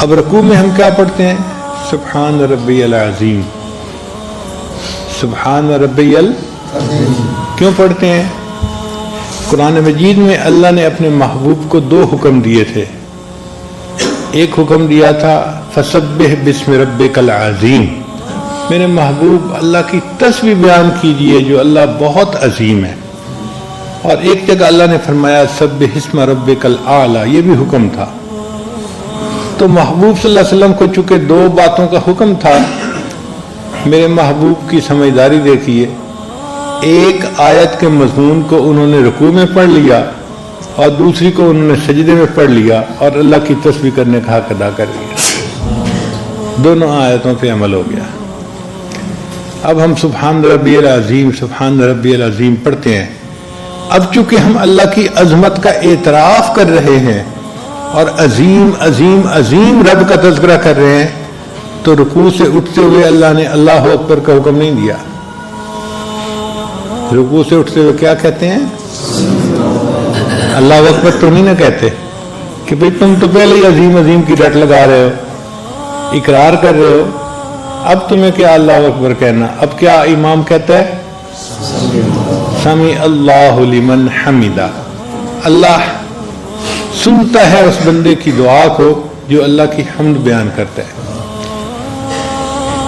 اب رکوع میں ہم کیا پڑھتے ہیں؟ سبحان ربی العظیم، سبحان ربی العظیم کیوں پڑھتے ہیں؟ قرآن مجید میں اللہ نے اپنے محبوب کو 2 حکم دیے تھے. ایک حکم دیا تھا فسبح بسم ربک العظیم، میرے محبوب اللہ کی تسبیح بیان کیجئے جو اللہ بہت عظیم ہے. اور ایک جگہ اللہ نے فرمایا سبح اسم ربک الاعلی، یہ بھی حکم تھا. تو محبوب صلی اللہ علیہ وسلم کو چونکہ 2 باتوں کا حکم تھا، میرے محبوب کی سمجھداری دیکھیے، ایک آیت کے مضمون کو انہوں نے رکوع میں پڑھ لیا اور دوسری کو انہوں نے سجدے میں پڑھ لیا اور اللہ کی تسبیح کرنے کا حق ادا کر لیا. دونوں آیتوں پہ عمل ہو گیا. اب ہم سبحان ربی العظیم سبحان ربی العظیم پڑھتے ہیں. اب چونکہ ہم اللہ کی عظمت کا اعتراف کر رہے ہیں اور عظیم عظیم عظیم رب کا تذکرہ کر رہے ہیں، تو رکوع سے اٹھتے ہوئے اللہ نے اللہ اکبر کا حکم نہیں دیا. رکوع سے اٹھتے ہوئے کیا کہتے ہیں؟ اللہ اکبر تو نہیں نہ کہتے کہ بھئی تم تو پہلے ہی عظیم عظیم کی رٹ لگا رہے ہو، اقرار کر رہے ہو، اب تمہیں کیا اللہ اکبر کہنا؟ اب کیا امام کہتا ہے؟ سمع اللہ لمن حمدہ، اللہ سنتا ہے اس بندے کی دعا کو جو اللہ کی حمد بیان کرتا ہے.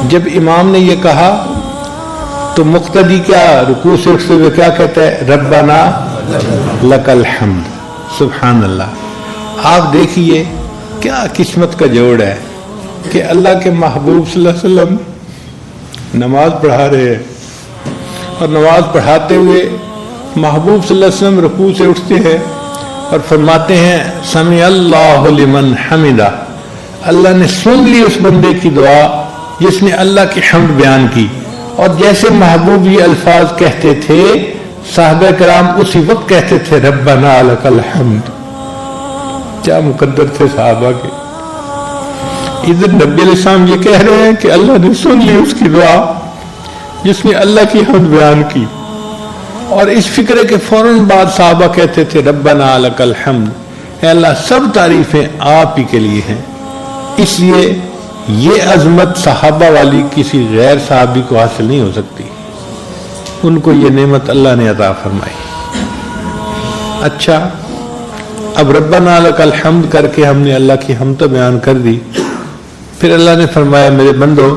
جب امام نے یہ کہا تو مقتدی کیا رکوع سے اٹھتے ہوئے کیا کہتا ہے؟ ربنا لک الحمد. سبحان اللہ. آپ دیکھیے کیا قسمت کا جوڑ ہے کہ اللہ کے محبوب صلی اللہ علیہ وسلم نماز پڑھا رہے ہیں اور نماز پڑھاتے ہوئے محبوب صلی اللہ علیہ وسلم رکوع سے اٹھتے ہیں اور فرماتے ہیں سمع اللہ لمن حمدہ، اللہ نے سن لی اس بندے کی دعا جس نے اللہ کی حمد بیان کی. اور جیسے محبوب یہ الفاظ کہتے تھے، صحابہ کرام اسی وقت کہتے تھے ربنا لک الحمد. کیا مقدر تھے صحابہ کے. ادھر نبی علیہ السلام یہ کہہ رہے ہیں کہ اللہ نے سن لی اس کی دعا جس نے اللہ کی حمد بیان کی، اور اس فکرے کے فوراً بعد صحابہ کہتے تھے ربنا لک الحمد، اے اللہ سب تعریفیں آپ ہی کے لیے ہیں. اس لیے یہ عظمت صحابہ والی کسی غیر صحابی کو حاصل نہیں ہو سکتی. ان کو یہ نعمت اللہ نے عطا فرمائی. اچھا، اب ربنا لک الحمد کر کے ہم نے اللہ کی حمد بیان کر دی. پھر اللہ نے فرمایا میرے بندو،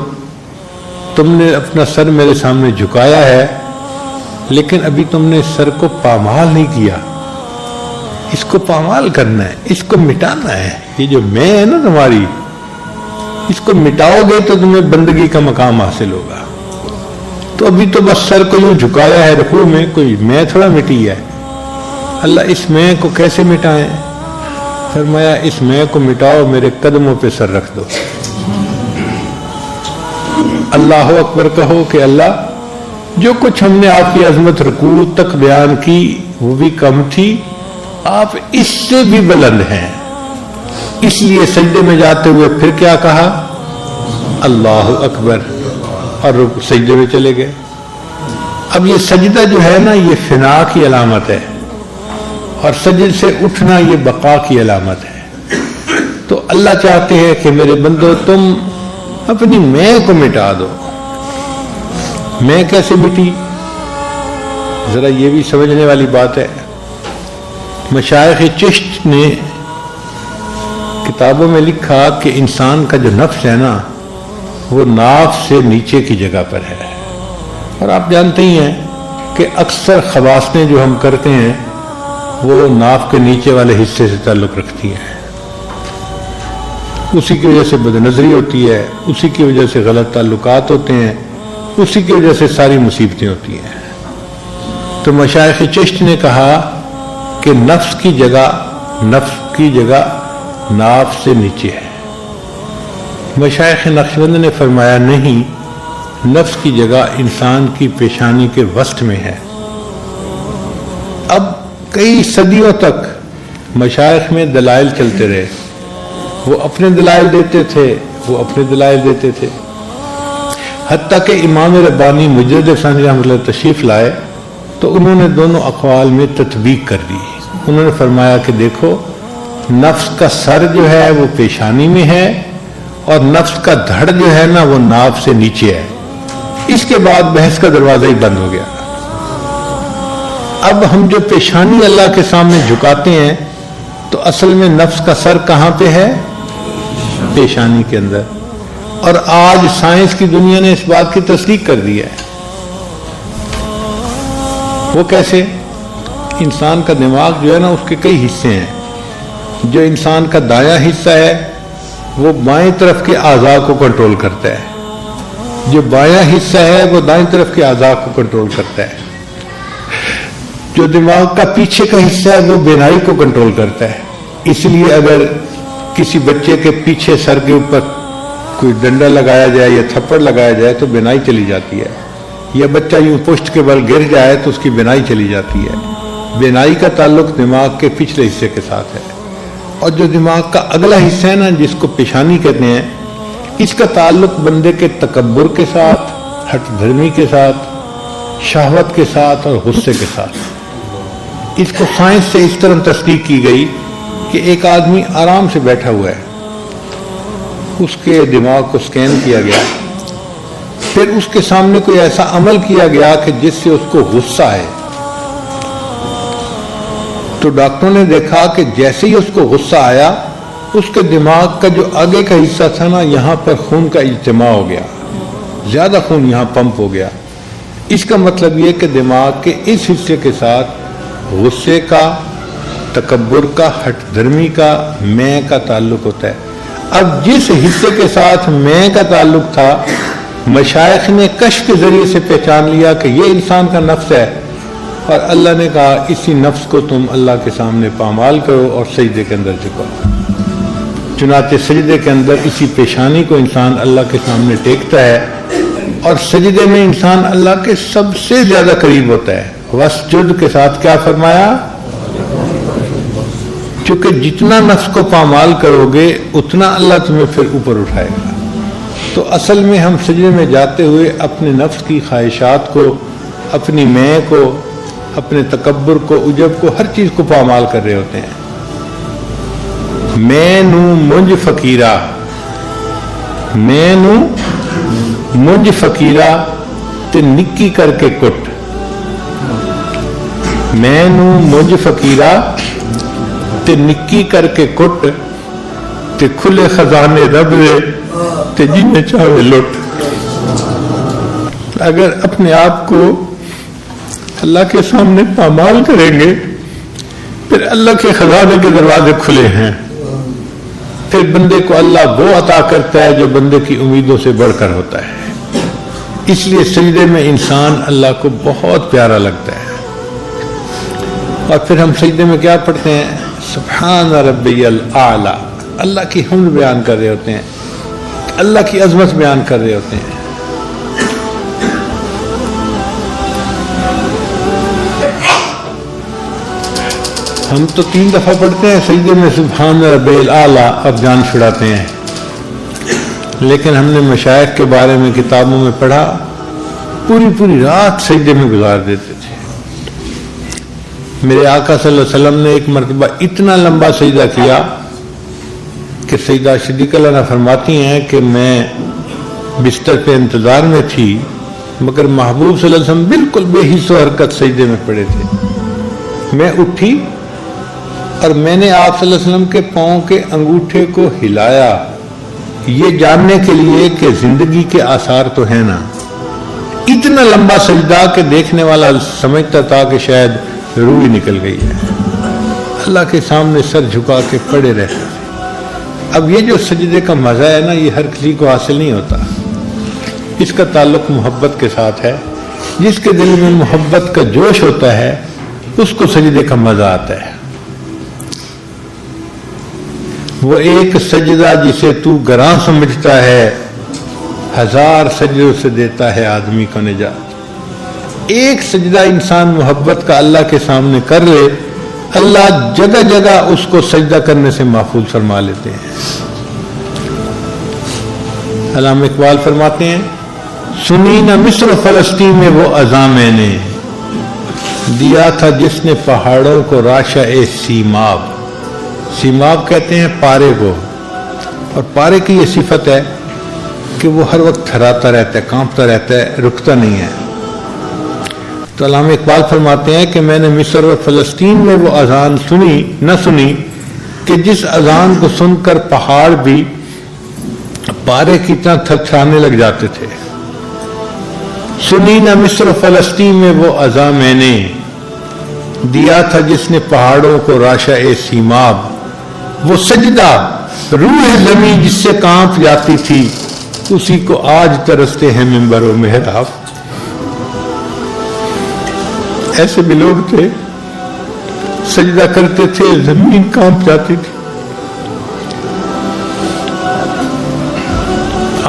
تم نے اپنا سر میرے سامنے جھکایا ہے، لیکن ابھی تم نے سر کو پامال نہیں کیا. اس کو پامال کرنا ہے، اس کو مٹانا ہے. یہ جو میں ہے نا تمہاری، اس کو مٹاؤ گے تو تمہیں بندگی کا مقام حاصل ہوگا. تو ابھی تو بس سر کو یوں جھکایا ہے رکوع میں، کوئی میں تھوڑا مٹی ہے. اللہ اس میں کو کیسے مٹائیں؟ فرمایا اس میں کو مٹاؤ، میرے قدموں پہ سر رکھ دو. اللہ اکبر کہو کہ اللہ جو کچھ ہم نے آپ کی عظمت رکوع تک بیان کی وہ بھی کم تھی، آپ اس سے بھی بلند ہیں. اس لیے سجدے میں جاتے ہوئے پھر کیا کہا؟ اللہ اکبر، اور سجدے میں چلے گئے. اب یہ سجدہ جو ہے نا یہ فنا کی علامت ہے، اور سجد سے اٹھنا یہ بقا کی علامت ہے. تو اللہ چاہتے ہیں کہ میرے بندو تم اپنی میں کو مٹا دو. میں کیسے مٹی؟ ذرا یہ بھی سمجھنے والی بات ہے. مشائخ چشت نے کتابوں میں لکھا کہ انسان کا جو نفس ہے نا وہ ناف سے نیچے کی جگہ پر ہے. اور آپ جانتے ہی ہیں کہ اکثر خواصیں جو ہم کرتے ہیں وہ ناف کے نیچے والے حصے سے تعلق رکھتی ہیں. اسی کی وجہ سے بد نظری ہوتی ہے، اسی کی وجہ سے غلط تعلقات ہوتے ہیں، اسی کی وجہ سے ساری مصیبتیں ہوتی ہیں. تو مشائخ چشت نے کہا کہ نفس کی جگہ ناف سے نیچے ہے. مشائخ نقشبند نے فرمایا نہیں، نفس کی جگہ انسان کی پیشانی کے وسط میں ہے. اب کئی صدیوں تک مشائخ میں دلائل چلتے رہے، وہ اپنے دلائل دیتے تھے، وہ اپنے دلائل دیتے تھے، حتیٰ کہ امام ربانی مجدد ثانی رحمۃ اللہ تشریف لائے تو انہوں نے دونوں اقوال میں تطبیق کر دی. انہوں نے فرمایا کہ دیکھو نفس کا سر جو ہے وہ پیشانی میں ہے اور نفس کا دھڑ جو ہے نا وہ ناف سے نیچے ہے. اس کے بعد بحث کا دروازہ ہی بند ہو گیا. اب ہم جو پیشانی اللہ کے سامنے جھکاتے ہیں تو اصل میں نفس کا سر کہاں پہ ہے؟ پیشانی کے اندر. اور آج سائنس کی دنیا نے اس بات کی تصدیق کر دی ہے. وہ کیسے؟ انسان کا دماغ جو ہے نا اس کے کئی حصے ہیں. جو انسان کا دایاں حصہ ہے وہ بائیں طرف کے اعضاء کو کنٹرول کرتا ہے. جو بایاں حصہ ہے وہ دائیں طرف کے اعضاء کو کنٹرول کرتا ہے. جو دماغ کا پیچھے کا حصہ ہے وہ بینائی کو کنٹرول کرتا ہے. اس لیے اگر کسی بچے کے پیچھے سر کے اوپر کوئی ڈنڈا لگایا جائے یا تھپڑ لگایا جائے تو بینائی چلی جاتی ہے. یا بچہ یوں پشت کے بل گر جائے تو اس کی بینائی چلی جاتی ہے. بینائی کا تعلق دماغ کے پچھلے حصے کے ساتھ ہے. اور جو دماغ کا اگلا حصہ ہے نا جس کو پیشانی کہتے ہیں، اس کا تعلق بندے کے تکبر کے ساتھ، ہٹ دھرمی کے ساتھ، شہوت کے ساتھ اور غصے کے ساتھ. اس کو سائنس سے اس طرح تصدیق کی گئی کہ ایک آدمی آرام سے بیٹھا ہوا ہے، اس کے دماغ کو سکین کیا گیا، پھر اس کے سامنے کوئی ایسا عمل کیا گیا کہ جس سے اس کو غصہ ہے. تو ڈاکٹروں نے دیکھا کہ جیسے ہی اس کو غصہ آیا اس کے دماغ کا جو آگے کا حصہ تھا نا یہاں پر خون کا اجتماع ہو گیا، زیادہ خون یہاں پمپ ہو گیا. اس کا مطلب یہ کہ دماغ کے اس حصے کے ساتھ غصے کا، تکبر کا، ہٹ دھرمی کا، میں کا تعلق ہوتا ہے. اب جس حصے کے ساتھ میں کا تعلق تھا مشائخ نے کشف کے ذریعے سے پہچان لیا کہ یہ انسان کا نفس ہے، اور اللہ نے کہا اسی نفس کو تم اللہ کے سامنے پامال کرو اور سجدے کے اندر جھکاؤ. چنانچہ سجدے کے اندر اسی پیشانی کو انسان اللہ کے سامنے ٹیکتا ہے اور سجدے میں انسان اللہ کے سب سے زیادہ قریب ہوتا ہے. وسجد کے ساتھ کیا فرمایا؟ چونکہ جتنا نفس کو پامال کرو گے اتنا اللہ تمہیں پھر اوپر اٹھائے گا. تو اصل میں ہم سجدے میں جاتے ہوئے اپنے نفس کی خواہشات کو، اپنی میں کو، اپنے تکبر کو، عجب کو، ہر چیز کو پامال کر رہے ہوتے ہیں. میں نو منج فقیرہ، میں نو منج فقیرہ تے نکی کر کے کٹ. میں نو منج فقیرہ تے نکی کر کے کٹ تے کھلے خزانے رب دے تے جنہیں چاہے لٹ. اگر اپنے آپ کو اللہ کے سامنے پامال کریں گے پھر اللہ کے خزانے کے دروازے کھلے ہیں. پھر بندے کو اللہ وہ عطا کرتا ہے جو بندے کی امیدوں سے بڑھ کر ہوتا ہے. اس لیے سجدے میں انسان اللہ کو بہت پیارا لگتا ہے. اور پھر ہم سجدے میں کیا پڑھتے ہیں؟ سبحان ربی الاعلی. اللہ کی حمد بیان کر رہے ہوتے ہیں، اللہ کی عظمت بیان کر رہے ہوتے ہیں. ہم تو 3 دفعہ پڑھتے ہیں سجدے میں سبحان ربی الاعلی اور جان چھڑاتے ہیں، لیکن ہم نے مشائخ کے بارے میں کتابوں میں پڑھا پوری رات سجدے میں گزار دیتے تھے. میرے آقا صلی اللہ علیہ وسلم نے ایک مرتبہ اتنا لمبا سجدہ کیا کہ سیدہ صدیقہ عنہا فرماتی ہیں کہ میں بستر پہ انتظار میں تھی مگر محبوب صلی اللہ علیہ وسلم بالکل بے حس و حرکت سجدے میں پڑے تھے. میں اٹھی اور میں نے آپ صلی اللہ علیہ وسلم کے پاؤں کے انگوٹھے کو ہلایا یہ جاننے کے لیے کہ زندگی کے آثار تو ہیں نا. اتنا لمبا سجدہ کہ دیکھنے والا سمجھتا تھا کہ شاید روح ہی نکل گئی ہے. اللہ کے سامنے سر جھکا کے پڑے رہتے. اب یہ جو سجدے کا مزہ ہے نا یہ ہر کسی کو حاصل نہیں ہوتا. اس کا تعلق محبت کے ساتھ ہے. جس کے دل میں محبت کا جوش ہوتا ہے اس کو سجدے کا مزہ آتا ہے. وہ ایک سجدہ جسے تو گراں سمجھتا ہے 1000 سجدوں سے دیتا ہے آدمی کو نجات. ایک سجدہ انسان محبت کا اللہ کے سامنے کر لے اللہ جگہ جگہ اس کو سجدہ کرنے سے محفوظ فرما لیتے ہیں. علامہ اقبال فرماتے ہیں سنی نہ مصر فلسطین میں وہ اذاں میں نے دیا تھا جس نے پہاڑوں کو راشع سیماب. سیماب کہتے ہیں پارے کو، اور پارے کی یہ صفت ہے کہ وہ ہر وقت تھراتا رہتا ہے، کانپتا رہتا ہے، رکتا نہیں ہے۔ تو علامہ اقبال فرماتے ہیں کہ میں نے مصر اور فلسطین میں وہ اذان نہ سنی کہ جس اذان کو سن کر پہاڑ بھی پارے کی طرح تھرتھرانے لگ جاتے تھے۔ سنی نہ مصر و فلسطین میں وہ اذان میں نے دیا تھا جس نے پہاڑوں کو راشا سیماب، وہ سجدہ روح زمین جس سے کانپ جاتی تھی اسی کو آج ترستے ہیں منبر و محراب۔ ایسے بھی لوگ تھے سجدہ کرتے تھے زمین کانپ جاتی تھی۔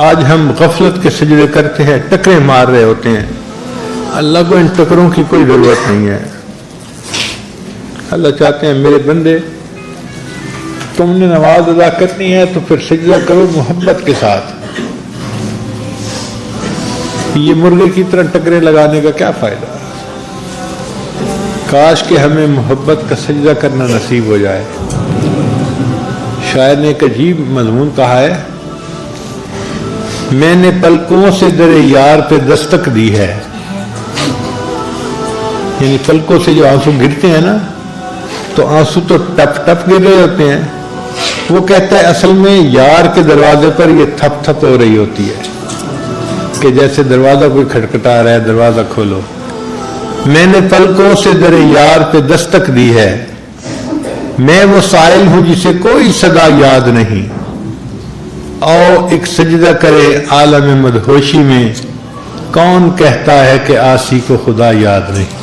آج ہم غفلت کے سجدے کرتے ہیں، ٹکرے مار رہے ہوتے ہیں۔ اللہ کو ان ٹکروں کی کوئی ضرورت نہیں ہے۔ اللہ چاہتے ہیں میرے بندے تم نے نماز ادا کرنی ہے تو پھر سجدہ کرو محبت کے ساتھ۔ یہ مرغے کی طرح ٹکرے لگانے کا کیا فائدہ؟ کاش کہ ہمیں محبت کا سجدہ کرنا نصیب ہو جائے۔ شاعر نے ایک عجیب مضمون کہا ہے، میں نے پلکوں سے در یار پہ دستک دی ہے، یعنی پلکوں سے جو آنسو گرتے ہیں نا تو آنسو تو ٹپ ٹپ گر رہے ہوتے ہیں، وہ کہتا ہے اصل میں یار کے دروازے پر یہ تھپ تھپ ہو رہی ہوتی ہے کہ جیسے دروازہ کوئی کھٹکھٹا رہا ہے، دروازہ کھولو۔ میں نے پلکوں سے در یار پہ دستک دی ہے، میں وہ سائل ہوں جسے کوئی صدا یاد نہیں، آؤ ایک سجدہ کرے عالم مدہوشی میں، کون کہتا ہے کہ عاصی کو خدا یاد نہیں۔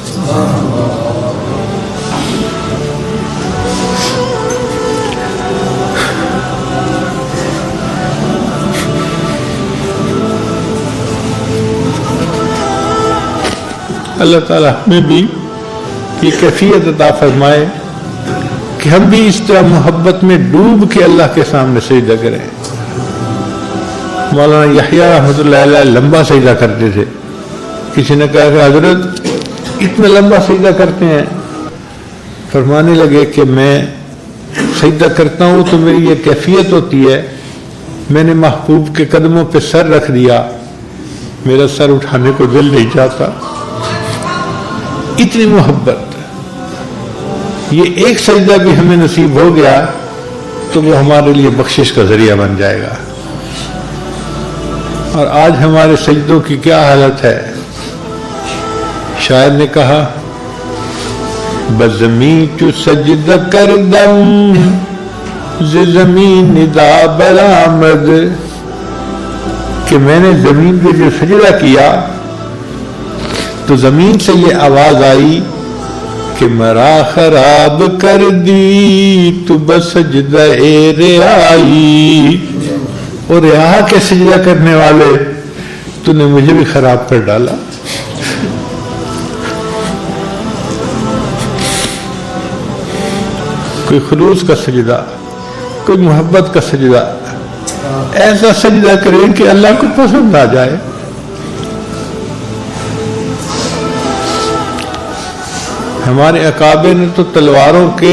اللہ تعالیٰ ہمیں بھی یہ کیفیت عطا فرمائے کہ ہم بھی اس طرح محبت میں ڈوب کے اللہ کے سامنے سجدہ کریں۔ مولانا یحییٰ رحمۃ اللہ علیہ لمبا سجدہ کرتے تھے۔ کسی نے کہا کہ حضرت اتنا لمبا سجدہ کرتے ہیں؟ فرمانے لگے کہ میں سجدہ کرتا ہوں تو میری یہ کیفیت ہوتی ہے، میں نے محبوب کے قدموں پہ سر رکھ دیا، میرا سر اٹھانے کو دل نہیں چاہتا، اتنی محبت۔ یہ ایک سجدہ بھی ہمیں نصیب ہو گیا تو وہ ہمارے لیے بخشش کا ذریعہ بن جائے گا۔ اور آج ہمارے سجدوں کی کیا حالت ہے؟ شاعر نے کہا بزمین چو سجدہ کردم ز زمین ندا برآمد، کہ میں نے زمین پہ جو سجدہ کیا تو زمین سے یہ آواز آئی کہ مرا خراب کر دی تو بسجدہ رعائی، اور رعا کے سجدہ کرنے والے تو نے مجھے بھی خراب کر ڈالا۔ کوئی خلوص کا سجدہ، کوئی محبت کا سجدہ، ایسا سجدہ کریں کہ اللہ کو پسند آ جائے۔ ہمارے اکابر نے تو تلواروں کے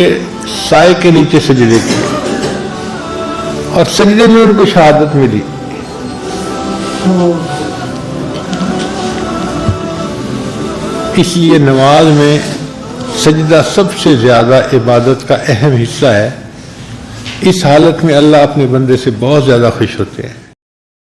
سائے کے نیچے سجدے کیے اور سجدے میں ان کو شہادت ملی۔ اس لیے نماز میں سجدہ سب سے زیادہ عبادت کا اہم حصہ ہے۔ اس حالت میں اللہ اپنے بندے سے بہت زیادہ خوش ہوتے ہیں۔